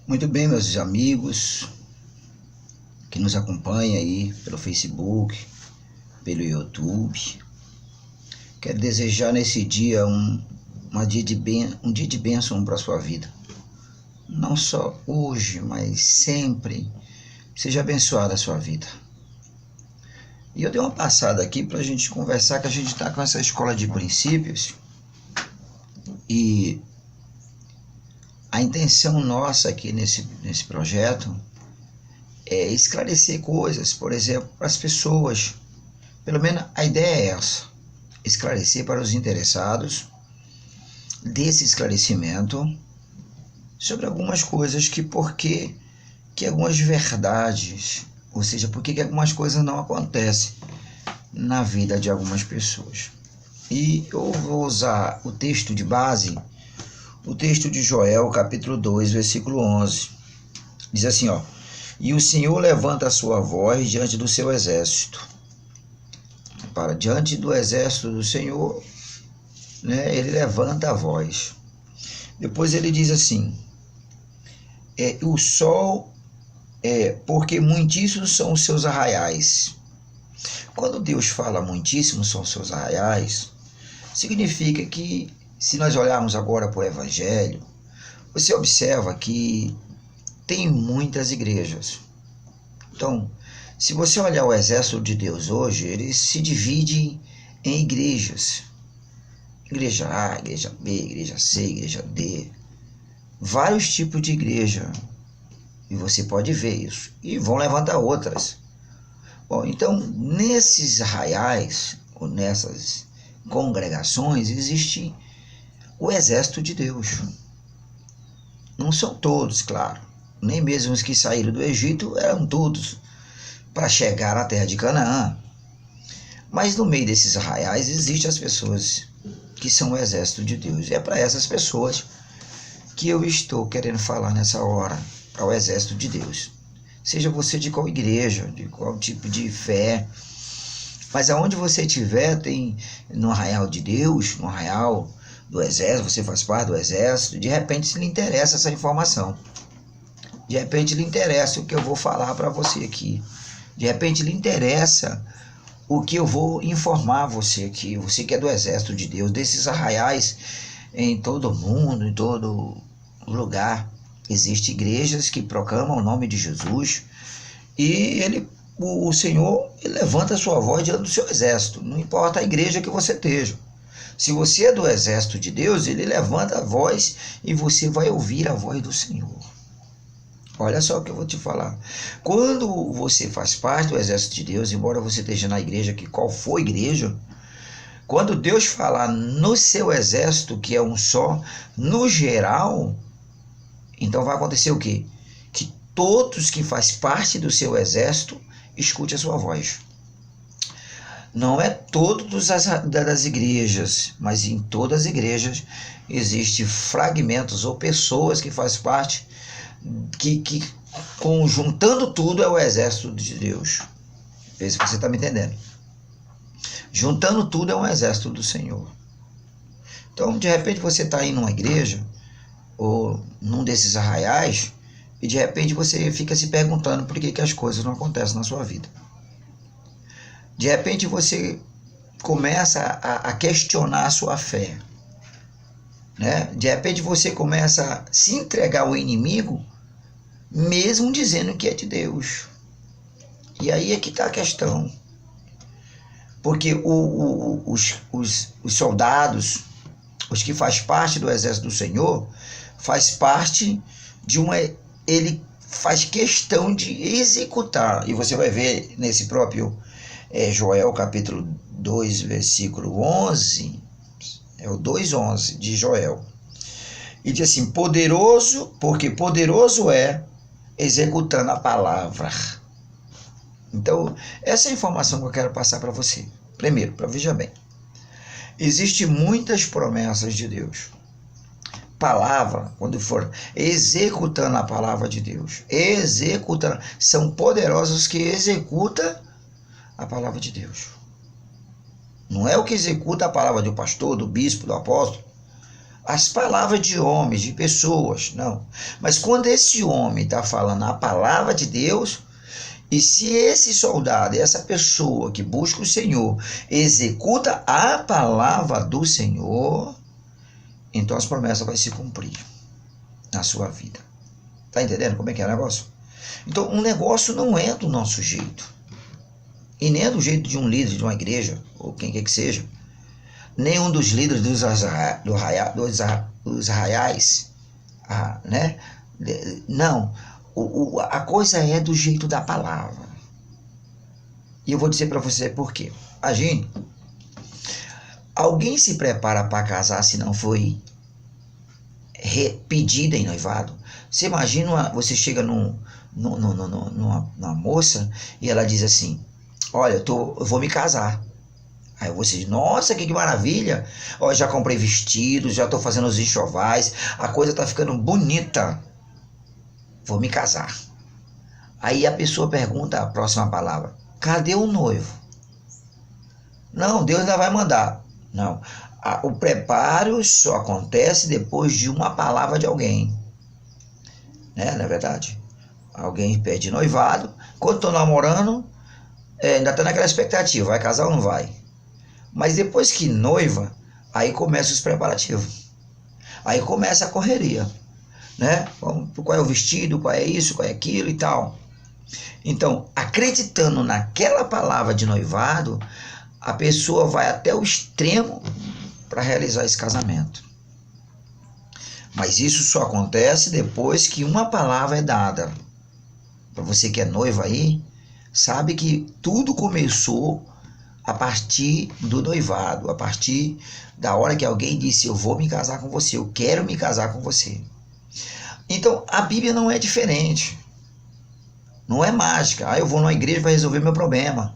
Muito bem, meus amigos que nos acompanham aí pelo Facebook, pelo YouTube. Quero desejar nesse dia um dia de bênção para a sua vida. Não só hoje, mas sempre seja abençoada a sua vida. E eu dei uma passada aqui para a gente conversar, que a gente está com essa escola de princípios e a intenção nossa aqui nesse projeto é esclarecer coisas, por exemplo, para as pessoas. Pelo menos a ideia é essa: esclarecer para os interessados desse esclarecimento sobre algumas coisas que algumas verdades, ou seja, por que algumas coisas não acontecem na vida de algumas pessoas. E eu vou usar o texto de base, o texto de Joel, capítulo 2, versículo 11. Diz assim, ó: e o Senhor levanta a sua voz diante do seu exército. Diante do exército do Senhor, né, ele levanta a voz. Depois ele diz assim, o sol, porque muitíssimos são os seus arraiais. Quando Deus fala muitíssimos são os seus arraiais, significa que, se nós olharmos agora para o Evangelho, você observa que tem muitas igrejas. Então, se você olhar o exército de Deus hoje, ele se divide em igrejas. Igreja A, igreja B, igreja C, igreja D. Vários tipos de igreja. E você pode ver isso. E vão levantar outras. Bom, então, nesses arraiais, ou nessas congregações, existe o exército de Deus. Não são todos, claro. Nem mesmo os que saíram do Egito eram todos para chegar à terra de Canaã. Mas no meio desses arraiais existem as pessoas que são o exército de Deus. E é para essas pessoas que eu estou querendo falar nessa hora, para o exército de Deus. Seja você de qual igreja, de qual tipo de fé, mas aonde você estiver, tem no arraial de Deus, no arraial do exército, você faz parte do exército, de repente se lhe interessa essa informação. De repente lhe interessa o que eu vou falar para você aqui. De repente lhe interessa o que eu vou informar você aqui. Você que é do exército de Deus, desses arraiais em todo o mundo, em todo lugar. Existem igrejas que proclamam o nome de Jesus e o Senhor levanta a sua voz diante do seu exército. Não importa a igreja que você esteja. Se você é do exército de Deus, ele levanta a voz e você vai ouvir a voz do Senhor. Olha só o que eu vou te falar. Quando você faz parte do exército de Deus, embora você esteja na igreja, que qual for igreja, quando Deus falar no seu exército, que é um só, no geral, então vai acontecer o quê? Que todos que faz parte do seu exército escute a sua voz. Não é todas das igrejas, mas em todas as igrejas existem fragmentos ou pessoas que fazem parte, que juntando tudo é o exército de Deus. Vê se você está me entendendo. Juntando tudo é um exército do Senhor. Então, de repente você está aí numa igreja ou num desses arraiais e de repente você fica se perguntando por que as coisas não acontecem na sua vida. De repente você começa a questionar a sua fé, né? De repente você começa a se entregar ao inimigo, mesmo dizendo que é de Deus. E aí é que está a questão. Porque os soldados, os que fazem parte do exército do Senhor, faz parte de ele faz questão de executar. E você vai ver nesse próprio Joel capítulo 2, versículo 11, é o 2:11 de Joel. E diz assim, porque poderoso é executando a palavra. Então, essa é a informação que eu quero passar para você. Primeiro, veja bem, existem muitas promessas de Deus. Palavra, quando for executando a palavra de Deus, são poderosos que executam a palavra de Deus. Não é o que executa a palavra do pastor, do bispo, do apóstolo. as palavras de homens, de pessoas, não. Mas quando esse homem está falando a palavra de Deus, e se esse soldado, essa pessoa que busca o Senhor, executa a palavra do Senhor, então as promessas vão se cumprir na sua vida. Tá entendendo como é que é o negócio? Então, um negócio não é do nosso jeito. E nem é do jeito de um líder de uma igreja, ou quem quer que seja. Nenhum dos líderes dos arraiais, né? Não. A coisa é do jeito da palavra. E eu vou dizer para você por quê. Imagine, alguém se prepara para casar se não foi pedida em noivado? Você imagina, você chega numa moça e ela diz assim, olha, eu vou me casar. Aí você diz, nossa, que maravilha, ó, já comprei vestidos, já estou fazendo os enxovais, a coisa está ficando bonita, vou me casar. Aí a pessoa pergunta a próxima palavra, cadê o noivo? Não, Deus ainda vai mandar. Não, o preparo só acontece depois de uma palavra de alguém, né? Não é verdade? Alguém pede noivado, quando estou namorando, ainda está naquela expectativa, vai casar ou não vai? Mas depois que noiva, aí começa os preparativos. Aí começa a correria, né? Qual é o vestido, qual é isso, qual é aquilo e tal. Então, acreditando naquela palavra de noivado, a pessoa vai até o extremo para realizar esse casamento. Mas isso só acontece depois que uma palavra é dada. Para você que é noiva aí, sabe que tudo começou a partir do noivado, a partir da hora que alguém disse, eu vou me casar com você, eu quero me casar com você. Então, a Bíblia não é diferente. Não é mágica. Eu vou numa igreja, vai resolver meu problema.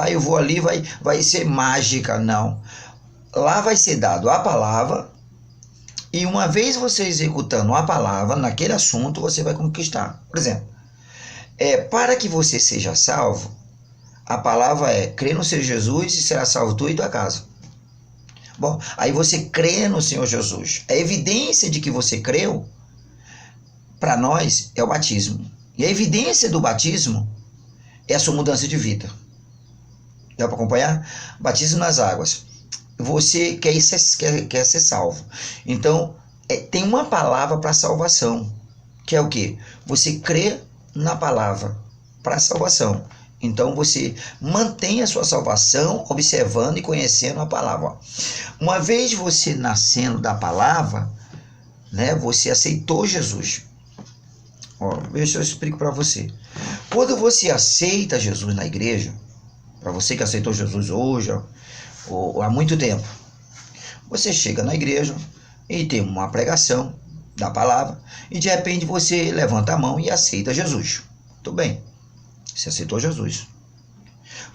Eu vou ali, vai ser mágica. Não. Lá vai ser dado a palavra, e uma vez você executando a palavra naquele assunto, você vai conquistar. Por exemplo, para que você seja salvo, a palavra é, crê no Senhor Jesus e será salvo tu e tua casa. Bom, aí você crê no Senhor Jesus. A evidência de que você creu, para nós, é o batismo. E a evidência do batismo é a sua mudança de vida. Dá para acompanhar? Batismo nas águas. Você quer ser salvo. Então, tem uma palavra para salvação, que é o quê? Você crê na palavra para salvação. Então você mantém a sua salvação observando e conhecendo a palavra. Uma vez você nascendo da palavra, né, você aceitou Jesus. Deixa eu explico para você. Quando você aceita Jesus na igreja, para você que aceitou Jesus hoje ou há muito tempo, você chega na igreja e tem uma pregação da palavra e de repente você levanta a mão e aceita Jesus. Tudo bem. Você aceitou Jesus.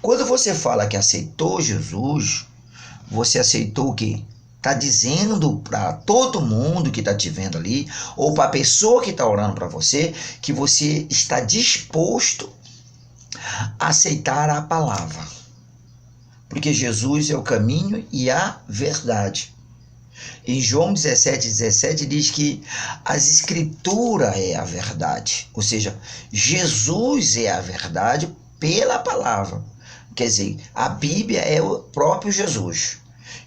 Quando você fala que aceitou Jesus, você aceitou o quê? Está dizendo para todo mundo que está te vendo ali, ou para a pessoa que está orando para você, que você está disposto a aceitar a palavra. Porque Jesus é o caminho e a verdade. Em João 17 diz que as escrituras é a verdade, ou seja, Jesus é a verdade pela palavra. Quer dizer, a Bíblia é o próprio Jesus.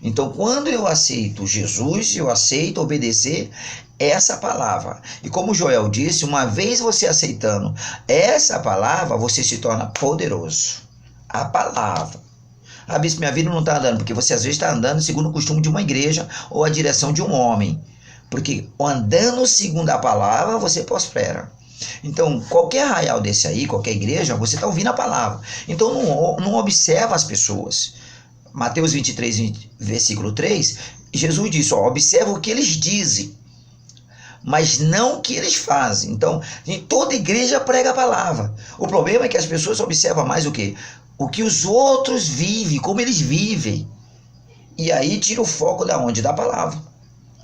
Então, quando eu aceito Jesus, eu aceito obedecer essa palavra. E como Joel disse, uma vez você aceitando essa palavra, você se torna poderoso. A palavra. Bispo, minha vida não está andando, porque você às vezes está andando segundo o costume de uma igreja ou a direção de um homem. Porque andando segundo a palavra, você prospera. Então, qualquer arraial desse aí, qualquer igreja, você está ouvindo a palavra. Então, não observa as pessoas. Mateus 23, versículo 3, Jesus disse, observa o que eles dizem, mas não o que eles fazem. Então, em toda igreja prega a palavra. O problema é que as pessoas observam mais o quê? O que os outros vivem, como eles vivem. E aí tira o foco da onde? Da palavra.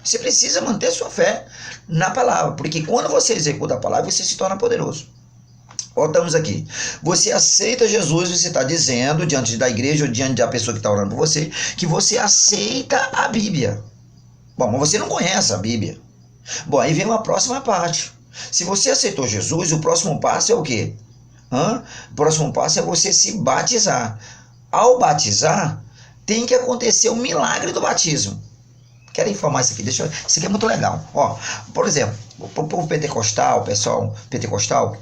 Você precisa manter sua fé na palavra, porque quando você executa a palavra, você se torna poderoso. Voltamos aqui. Você aceita Jesus, você está dizendo, diante da igreja ou diante da pessoa que está orando por você, que você aceita a Bíblia. Bom, mas você não conhece a Bíblia. Bom, aí vem uma próxima parte. Se você aceitou Jesus, o próximo passo é o quê? O próximo passo é você se batizar. Ao batizar, tem que acontecer o milagre do batismo. Quero informar isso aqui, isso aqui é muito legal. Ó, por exemplo, o povo pentecostal, o pessoal pentecostal,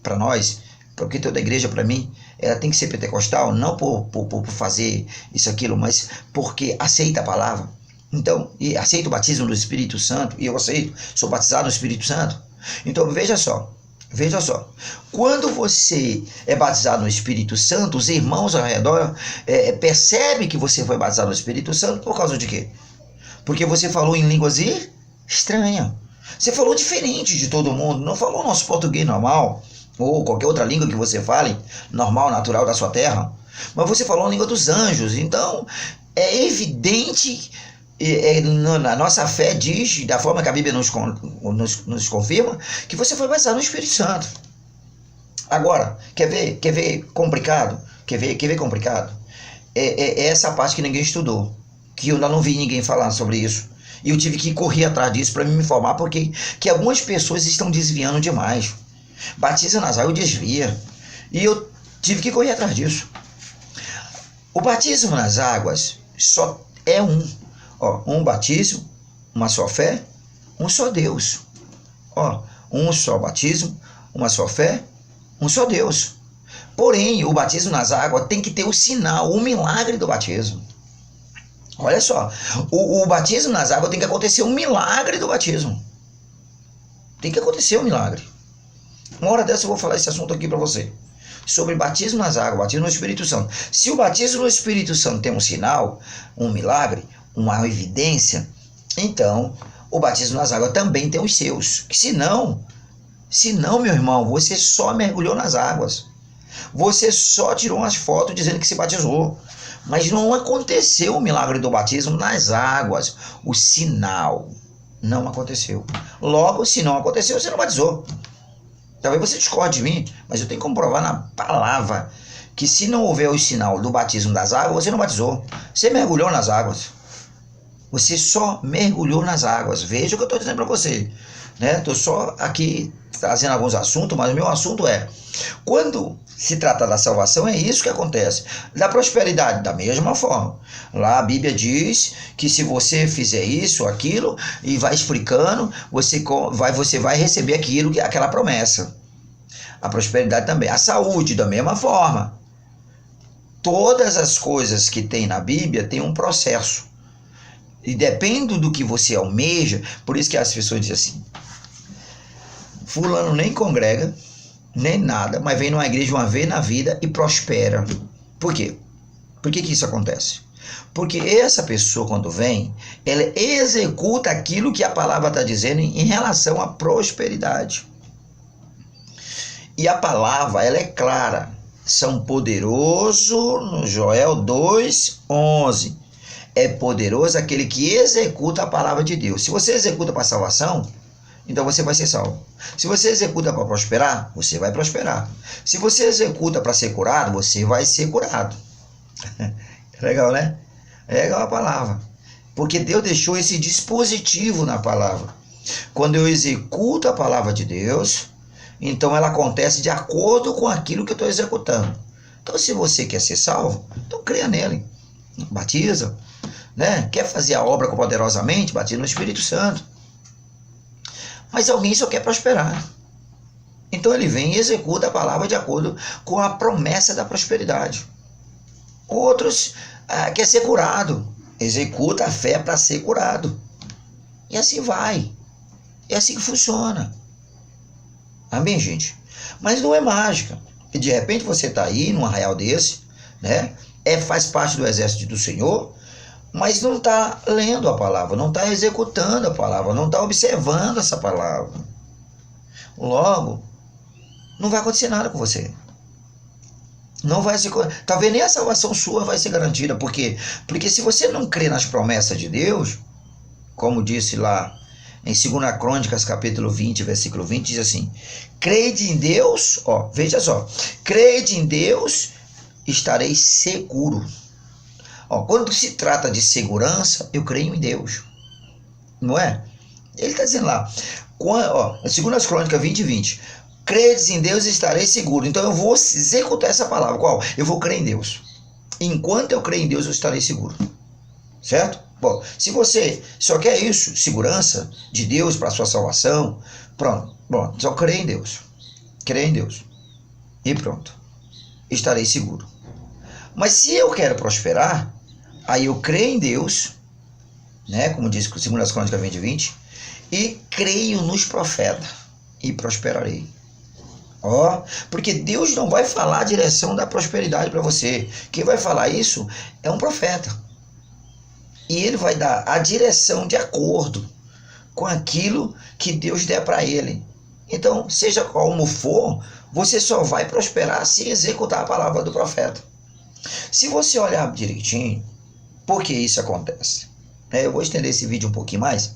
para nós, porque toda igreja, para mim, ela tem que ser pentecostal, não por fazer isso, aquilo, mas porque aceita a palavra. Então, e aceita o batismo do Espírito Santo, e eu aceito, sou batizado no Espírito Santo. Então, veja só, quando você é batizado no Espírito Santo, os irmãos ao redor percebem que você foi batizado no Espírito Santo por causa de quê? Porque você falou em línguas estranhas. Você falou diferente de todo mundo, não falou nosso português normal, ou qualquer outra língua que você fale, normal, natural da sua terra, mas você falou a língua dos anjos. Então, é evidente, a nossa fé diz, da forma que a Bíblia nos confirma, que você foi batizado no Espírito Santo. Agora, quer ver complicado? Quer ver complicado? É essa parte que ninguém estudou, que eu ainda não vi ninguém falar sobre isso. E eu tive que correr atrás disso para me informar, porque que algumas pessoas estão desviando demais. Batiza nas águas, desvia. E eu tive que correr atrás disso. O batismo nas águas só é um batismo, uma só fé, um só Deus. Um só batismo, uma só fé, um só Deus. Porém, o batismo nas águas tem que ter o sinal, o milagre do batismo. Olha só, o batismo nas águas tem que acontecer um milagre do batismo. Tem que acontecer um milagre. Uma hora dessa eu vou falar esse assunto aqui para você. Sobre batismo nas águas, batismo no Espírito Santo. Se o batismo no Espírito Santo tem um sinal, um milagre, uma evidência, então o batismo nas águas também tem os seus. Se não, meu irmão, você só mergulhou nas águas. Você só tirou umas fotos dizendo que se batizou. Mas não aconteceu o milagre do batismo nas águas. O sinal não aconteceu. Logo, se não aconteceu, você não batizou. Talvez você discorde de mim, mas eu tenho que comprovar na palavra que se não houver o sinal do batismo das águas, você não batizou. Você mergulhou nas águas. Você só mergulhou nas águas. Veja o que eu estou dizendo para você. Estou só aqui trazendo alguns assuntos, mas o meu assunto é: quando se trata da salvação, é isso que acontece. Da prosperidade, da mesma forma. Lá a Bíblia diz que se você fizer isso, aquilo, e vai explicando, você vai receber aquela promessa. A prosperidade também. A saúde, da mesma forma. Todas as coisas que tem na Bíblia tem um processo. E depende do que você almeja, por isso que as pessoas dizem assim: fulano nem congrega, nem nada, mas vem numa igreja uma vez na vida e prospera. Por quê? Por que isso acontece? Porque essa pessoa, quando vem, ela executa aquilo que a palavra está dizendo em relação à prosperidade. E a palavra, ela é clara. São poderoso, no Joel 2:11. É poderoso aquele que executa a palavra de Deus. Se você executa para salvação, então você vai ser salvo. Se você executa para prosperar, você vai prosperar. Se você executa para ser curado, você vai ser curado. Legal, né? É legal a palavra. Porque Deus deixou esse dispositivo na palavra. Quando eu executo a palavra de Deus, então ela acontece de acordo com aquilo que eu estou executando. Então, se você quer ser salvo, então creia nele. Batiza. Quer fazer a obra poderosamente? Batiza no Espírito Santo. Mas alguém só quer prosperar. Então ele vem e executa a palavra de acordo com a promessa da prosperidade. Outros quer ser curado. Executa a fé para ser curado. E assim vai. É assim que funciona. Amém, gente? Mas não é mágica. E de repente você está aí num arraial desse, faz parte do exército do Senhor, mas não está lendo a palavra, não está executando a palavra, não está observando essa palavra. Logo, não vai acontecer nada com você. Não vai ser, talvez nem a salvação sua vai ser garantida. Por quê? Porque se você não crê nas promessas de Deus, como disse lá em 2 Crônicas, capítulo 20, versículo 20, diz assim: crede em Deus, veja só, crede em Deus, estareis seguro. Quando se trata de segurança, eu creio em Deus. não é? Ele está dizendo lá, segundo as Crônicas 20:20, credes em Deus e estareis seguro. Então eu vou executar essa palavra. Qual? Eu vou crer em Deus. Enquanto eu creio em Deus, eu estarei seguro. Certo? Bom, se você só quer isso, segurança de Deus para a sua salvação, pronto, só crê em Deus. Crê em Deus. E pronto. Estarei seguro. Mas se eu quero prosperar, aí eu creio em Deus, né, como diz segundo as Crônicas 20:20, e creio nos profetas e prosperarei. Porque Deus não vai falar a direção da prosperidade para você. Quem vai falar isso é um profeta. E ele vai dar a direção de acordo com aquilo que Deus der para ele. Então, seja como for, você só vai prosperar se executar a palavra do profeta. Se você olhar direitinho, por que isso acontece? Eu vou estender esse vídeo um pouquinho mais,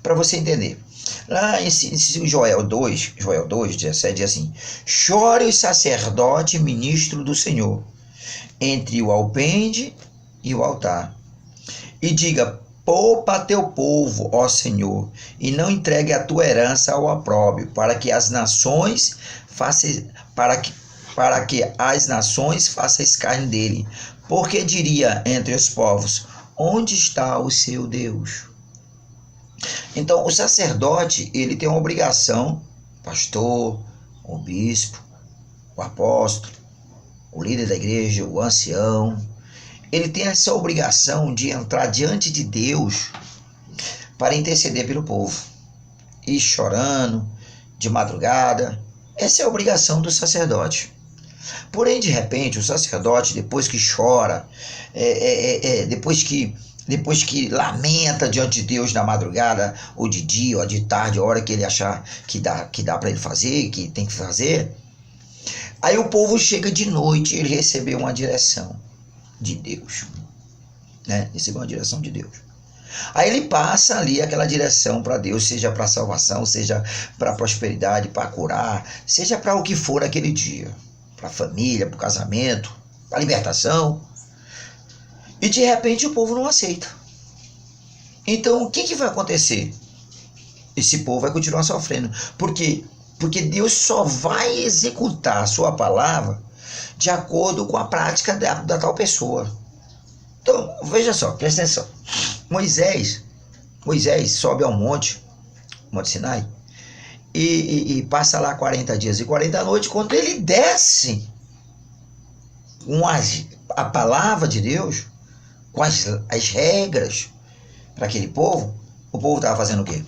para você entender. Lá em Joel 2:17 diz assim: chore o sacerdote ministro do Senhor, entre o alpendre e o altar, e diga: poupa teu povo, ó Senhor, e não entregue a tua herança ao opróbrio, para que as nações façam escárnio dele. Porque diria entre os povos: onde está o seu Deus? Então, o sacerdote, ele tem uma obrigação, pastor, o bispo, o apóstolo, o líder da igreja, o ancião, ele tem essa obrigação de entrar diante de Deus para interceder pelo povo, ir chorando, de madrugada. Essa é a obrigação do sacerdote. Porém, de repente, o sacerdote, depois que chora, depois que lamenta diante de Deus na madrugada, ou de dia, ou de tarde, a hora que ele achar que dá para ele fazer, que tem que fazer, aí o povo chega de noite, ele recebeu uma direção de Deus, né? Recebeu uma direção de Deus. Aí ele passa ali aquela direção para Deus, seja para salvação, seja para prosperidade, para curar, seja para o que for aquele dia, para a família, para o casamento, para a libertação. E de repente o povo não aceita. Então o que vai acontecer? Esse povo vai continuar sofrendo. Por quê? Porque Deus só vai executar a sua palavra de acordo com a prática da tal pessoa. Então, veja só, presta atenção. Moisés sobe ao monte Sinai, e passa lá 40 dias e 40 noites. Quando ele desce com a palavra de Deus, com as regras para aquele povo, o povo estava fazendo o quê?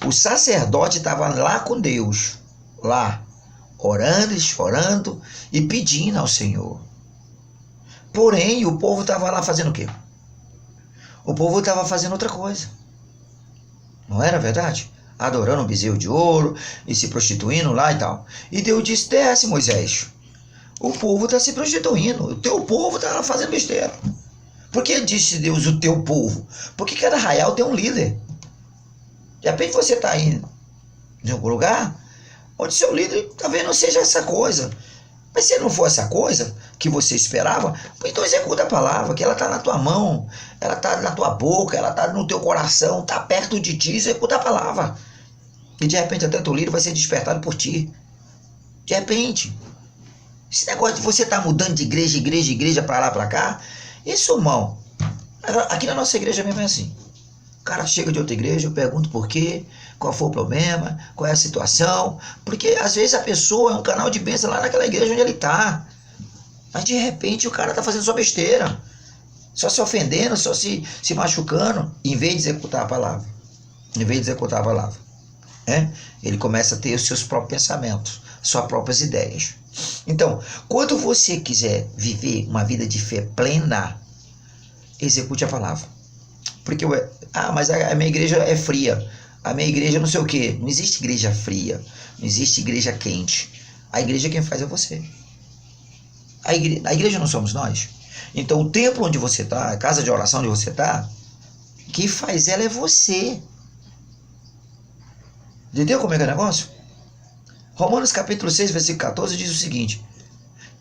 O sacerdote estava lá com Deus, lá, orando e chorando e pedindo ao Senhor. Porém, o povo estava lá fazendo o quê? O povo estava fazendo outra coisa. Não era verdade? Adorando um bezerro de ouro e se prostituindo lá e tal. E Deus disse: desce, Moisés. O povo está se prostituindo. O teu povo está fazendo besteira. Por que disse Deus o teu povo? Porque cada arraial tem um líder. De repente você está indo em algum lugar onde seu líder talvez não seja essa coisa. Mas se não for essa coisa que você esperava, então executa a palavra, que ela está na tua mão, ela está na tua boca, ela está no teu coração, está perto de ti, executa a palavra. E de repente até teu líder vai ser despertado por ti. De repente. Esse negócio de você estar mudando de igreja para lá, para cá, isso, irmão, aqui na nossa igreja mesmo é assim. O cara chega de outra igreja, eu pergunto por quê, qual foi o problema, qual é a situação, porque às vezes a pessoa é um canal de bênção lá naquela igreja onde ele está, mas de repente o cara está fazendo só besteira, só se ofendendo, só se machucando, em vez de executar a palavra. Ele começa a ter os seus próprios pensamentos, suas próprias ideias. Então, quando você quiser viver uma vida de fé plena, execute a palavra. Porque, mas a minha igreja é fria, a minha igreja não sei o quê. Não existe igreja fria, não existe igreja quente. A igreja quem faz é você. A igreja não somos nós. Então o templo onde você está, a casa de oração onde você está, quem faz ela é você. Entendeu como é que é o negócio? Romanos capítulo 6, versículo 14 diz o seguinte: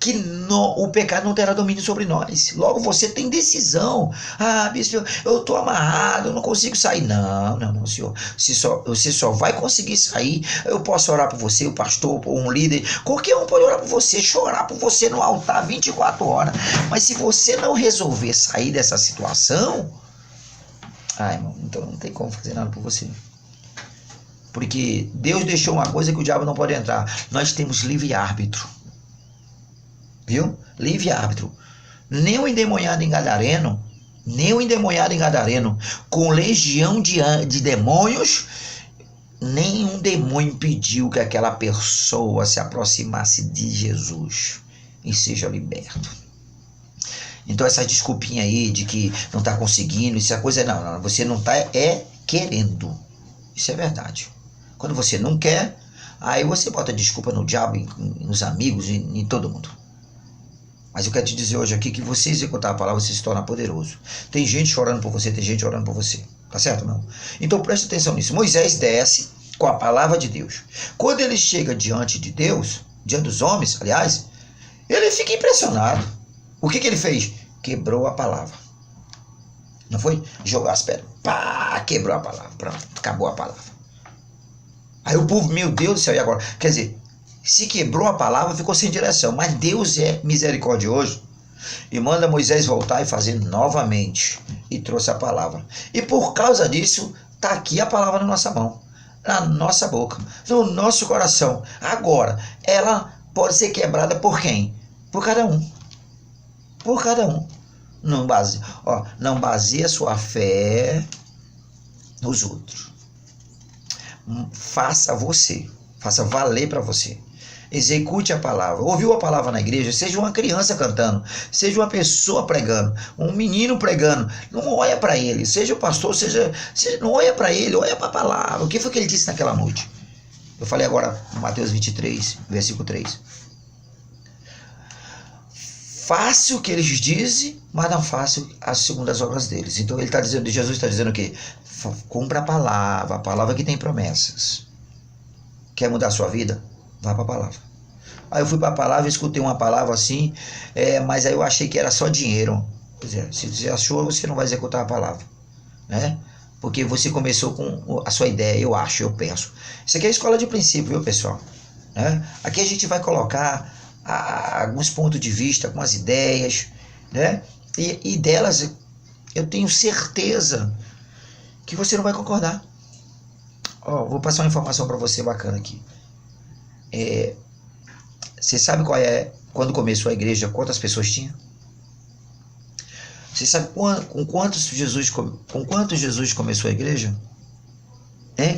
que o pecado não terá domínio sobre nós. Logo, você tem decisão. Ah, bispo, eu estou amarrado, eu não consigo sair. Não, senhor. Você só vai conseguir sair. Eu posso orar por você, o pastor, ou um líder. Qualquer um pode orar por você, chorar por você no altar 24 horas. Mas se você não resolver sair dessa situação, irmão, então não tem como fazer nada por você. Porque Deus deixou uma coisa que o diabo não pode entrar. Nós temos livre-árbitro. Viu? Livre-árbitro. Nem o endemoniado em Gadareno, com legião de demônios, nenhum demônio impediu que aquela pessoa se aproximasse de Jesus e seja liberto. Então essa desculpinha aí de que não está conseguindo, isso é coisa, não, você não está querendo. Isso é verdade. Quando você não quer, aí você bota desculpa no diabo, nos amigos, em todo mundo. Mas eu quero te dizer hoje aqui que você executar a palavra, você se torna poderoso. Tem gente chorando por você, tem gente orando por você. Tá certo, não? Então preste atenção nisso. Moisés desce com a palavra de Deus. Quando ele chega diante de Deus, diante dos homens, aliás, ele fica impressionado. O que ele fez? Quebrou a palavra. Não foi? Jogou as pedras. Pá, quebrou a palavra. Pronto, acabou a palavra. Aí o povo, meu Deus do céu, e agora? Quer dizer, se quebrou a palavra, ficou sem direção. Mas Deus é misericordioso e manda Moisés voltar e fazer novamente. E trouxe a palavra. E por causa disso, está aqui a palavra na nossa mão, na nossa boca, no nosso coração. Agora, ela pode ser quebrada por quem? Por cada um. Por cada um. Não baseia sua fé nos outros. Faça valer para você. Execute a palavra. Ouviu a palavra na igreja? Seja uma criança cantando, seja uma pessoa pregando, um menino pregando. Não olha para ele. Seja o pastor, não olha para ele, olha para a palavra. O que foi que ele disse naquela noite? Eu falei agora, Mateus 23, versículo 3. Faça o que eles dizem, mas não faça as segundas obras deles. Então ele está dizendo, Jesus está dizendo o quê? Cumpra a palavra que tem promessas. Quer mudar a sua vida? Vá para a palavra. Aí eu fui para a palavra, escutei uma palavra assim, mas aí eu achei que era só dinheiro. Pois é, se você achou, você não vai executar a palavra, né? Porque você começou com a sua ideia, eu penso. Isso aqui é a escola de princípio, viu, pessoal? Né? Aqui a gente vai colocar alguns pontos de vista, algumas ideias, né? E delas eu tenho certeza que você não vai concordar. Vou passar uma informação para você bacana aqui. Você sabe quando começou a igreja, quantas pessoas tinha? Você sabe com quantos Jesus começou a igreja?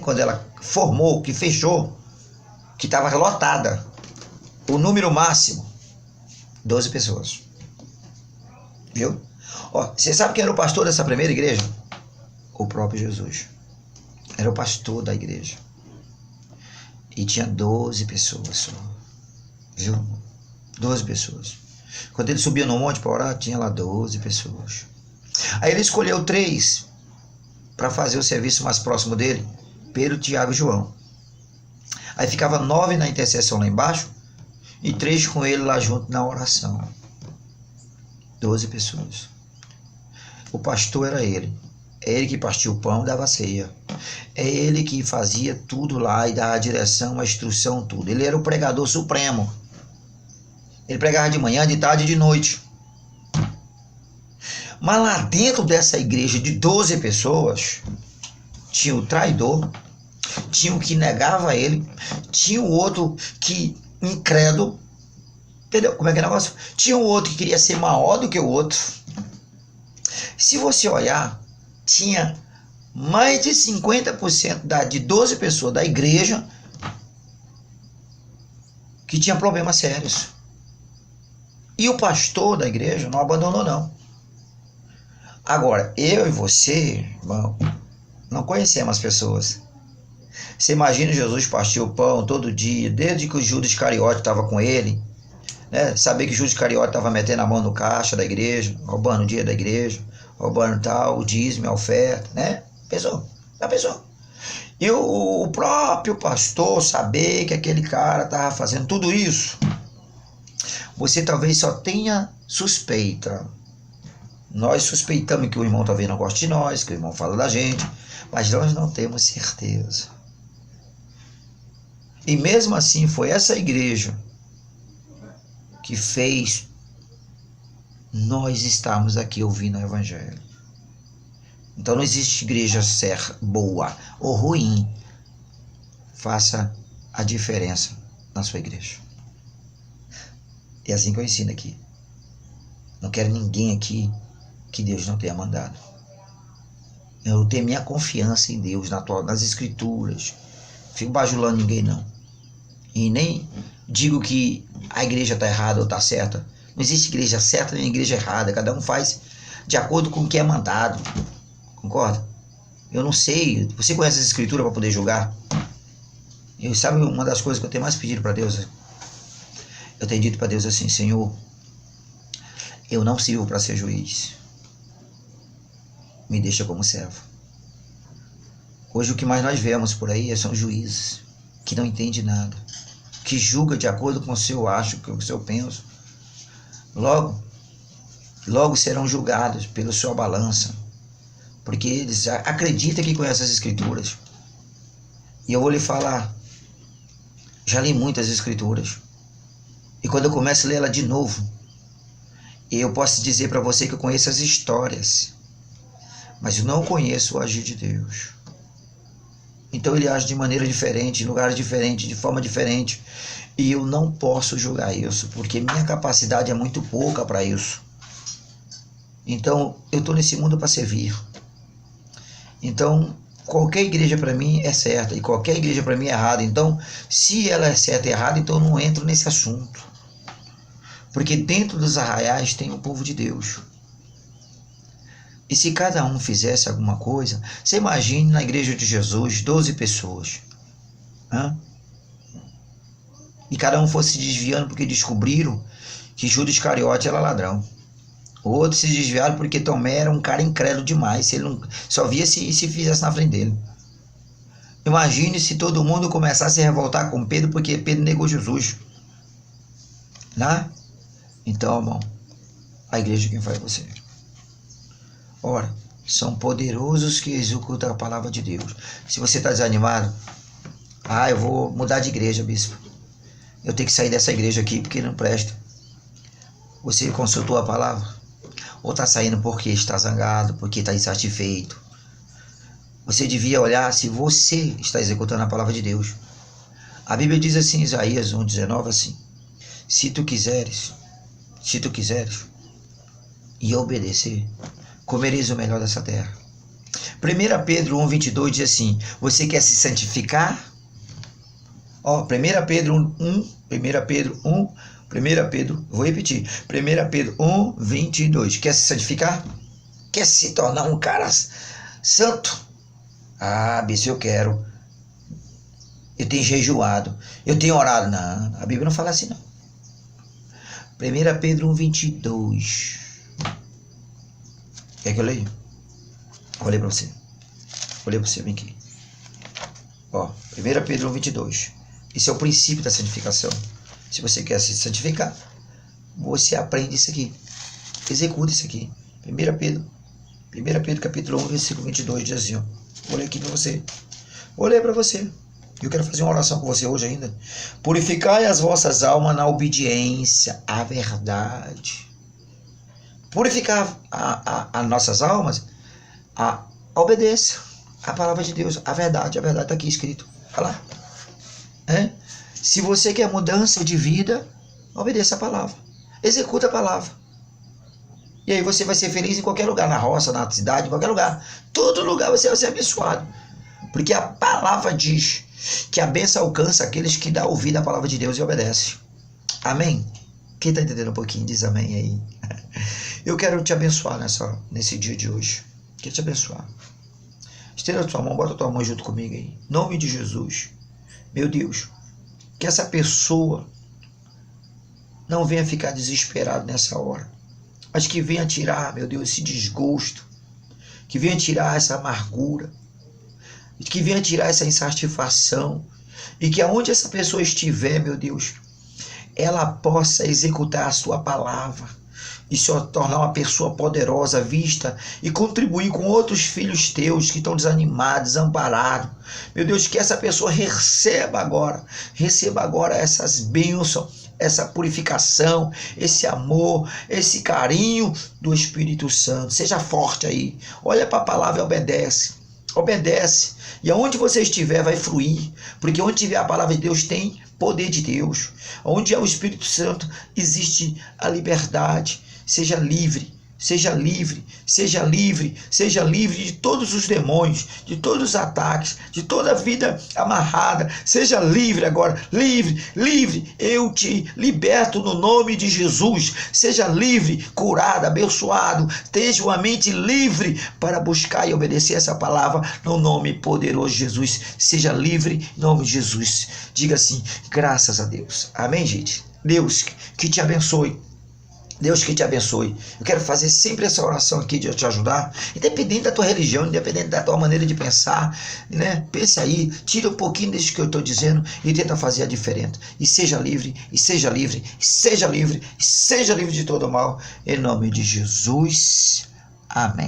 Quando ela formou, que fechou, que estava lotada, o número máximo, 12 pessoas. Viu? Você sabe quem era o pastor dessa primeira igreja? O próprio Jesus. Era o pastor da igreja. E tinha 12 pessoas só. Viu? 12 pessoas. Quando ele subia no monte para orar, tinha lá 12 pessoas. Aí ele escolheu 3 para fazer o serviço mais próximo dele: Pedro, Tiago e João. Aí ficava 9 na intercessão lá embaixo e 3 com ele lá junto na oração. 12 pessoas. O pastor era ele. É ele que partia o pão e dava a ceia. É ele que fazia tudo lá e dava a direção, a instrução, tudo. Ele era o pregador supremo. Ele pregava de manhã, de tarde e de noite. Mas lá dentro dessa igreja de 12 pessoas, tinha o traidor, tinha o que negava ele, tinha o outro que incrédulo, entendeu como é que é o negócio? Tinha o outro que queria ser maior do que o outro. Se você olhar, tinha mais de 50% de 12 pessoas da igreja que tinha problemas sérios. E o pastor da igreja não abandonou, não. Agora, eu e você, irmão, não conhecemos as pessoas. Você imagina Jesus partir o pão todo dia, desde que o Judas Iscariote estava com ele, né? Saber que Judas Iscariote estava metendo a mão no caixa da igreja, roubando o dia da igreja, roubando tal, o dízimo, a oferta, né? Pensou? Já pensou? E o próprio pastor saber que aquele cara estava fazendo tudo isso. Você talvez só tenha suspeita. Nós suspeitamos que o irmão talvez não goste de nós, que o irmão fala da gente, mas nós não temos certeza. E mesmo assim foi essa igreja que fez nós estarmos aqui ouvindo o Evangelho. Então não existe igreja boa ou ruim. Faça a diferença na sua igreja. É assim que eu ensino aqui. Não quero ninguém aqui que Deus não tenha mandado. Eu tenho minha confiança em Deus, nas Escrituras. Não fico bajulando ninguém, não. E nem digo que a igreja está errada ou está certa. Não existe igreja certa nem igreja errada. Cada um faz de acordo com o que é mandado. Concorda? Eu não sei. Você conhece as Escrituras para poder julgar? E sabe uma das coisas que eu tenho mais pedido para Deus? Eu tenho dito para Deus assim: Senhor, eu não sirvo para ser juiz. Me deixa como servo. Hoje o que mais nós vemos por aí são juízes que não entendem nada, que julgam de acordo com o seu acho, com o seu penso. Logo serão julgados pela sua balança, porque eles acreditam que conhecem as Escrituras. E eu vou lhe falar, já li muitas Escrituras, e quando eu começo a ler ela de novo, eu posso dizer para você que eu conheço as histórias, mas eu não conheço o agir de Deus. Então ele age de maneira diferente, em lugares diferentes, de forma diferente, e eu não posso julgar isso, porque minha capacidade é muito pouca para isso. Então eu estou nesse mundo para servir. Então qualquer igreja para mim é certa e qualquer igreja para mim é errada. Então se ela é certa e errada, então eu não entro nesse assunto, porque dentro dos arraiais tem o povo de Deus. E se cada um fizesse alguma coisa, você imagine na igreja de Jesus 12 pessoas. E cada um fosse se desviando porque descobriram que Judas Iscariote era ladrão. Outros se desviaram porque Tomé era um cara incrédulo demais. Ele não, só via se fizesse na frente dele. Imagine se todo mundo começasse a se revoltar com Pedro porque Pedro negou Jesus. Né? Então, irmão, a igreja quem faz você. Ora, são poderosos que executam a palavra de Deus. Se você está desanimado, eu vou mudar de igreja, bispo. Eu tenho que sair dessa igreja aqui porque não presta. Você consultou a palavra? Ou está saindo porque está zangado, porque está insatisfeito? Você devia olhar se você está executando a palavra de Deus. A Bíblia diz assim, Isaías 1,19 assim: se tu quiseres e obedecer, comereis o melhor dessa terra. 1 Pedro 1,22 diz assim: você quer se santificar? 1 Pedro 1, vou repetir, 1 Pedro 1,22. Quer se santificar? Quer se tornar um cara santo? Bispo, eu quero. Eu tenho jejuado, eu tenho orado. Não, a Bíblia não fala assim, não. 1 Pedro 1,22. Quer que eu leia? Vou ler para você. Vem aqui. 1 Pedro 1,22. Esse é o princípio da santificação. Se você quer se santificar, você aprende isso aqui. Executa isso aqui. 1 Pedro capítulo 1, versículo 22 diz assim, vou ler aqui para você. Vou ler para você. Eu quero fazer uma oração com você hoje ainda. Purificai as vossas almas na obediência à verdade. Purificar as nossas almas, a obediência à palavra de Deus, a verdade está aqui escrito. Olha lá. Se você quer mudança de vida, obedeça a palavra. Executa a palavra. E aí você vai ser feliz em qualquer lugar, na roça, na cidade, em qualquer lugar. Todo lugar você vai ser abençoado. Porque a palavra diz que a bênção alcança aqueles que dão ouvido à palavra de Deus e obedecem. Amém? Quem está entendendo um pouquinho, diz amém aí. Eu quero te abençoar nesse dia de hoje. Quero te abençoar. Estenda a tua mão, bota a tua mão junto comigo aí. Em nome de Jesus. Meu Deus, que essa pessoa não venha ficar desesperado nessa hora, mas que venha tirar, meu Deus, esse desgosto, que venha tirar essa amargura, que venha tirar essa insatisfação, e que aonde essa pessoa estiver, meu Deus, ela possa executar a sua palavra e se tornar uma pessoa poderosa, vista e contribuir com outros filhos teus que estão desanimados, desamparados. Meu Deus, que essa pessoa receba agora essas bênçãos, essa purificação, esse amor, esse carinho do Espírito Santo. Seja forte aí, olha para a palavra e obedece, e aonde você estiver vai fluir, porque onde tiver a palavra de Deus tem poder de Deus. Onde é o Espírito Santo existe a liberdade. Seja livre, seja livre, seja livre, seja livre de todos os demônios, de todos os ataques, de toda a vida amarrada. Seja livre agora, livre, livre. Eu te liberto no nome de Jesus. Seja livre, curado, abençoado. Esteja uma mente livre para buscar e obedecer essa palavra no nome poderoso de Jesus. Seja livre em nome de Jesus. Diga assim, graças a Deus. Amém, gente? Deus que te abençoe. Deus que te abençoe. Eu quero fazer sempre essa oração aqui de eu te ajudar, independente da tua religião, independente da tua maneira de pensar, né? Pense aí, tira um pouquinho disso que eu estou dizendo e tenta fazer a diferença. E seja livre, e seja livre, e seja livre, e seja livre de todo mal, em nome de Jesus. Amém.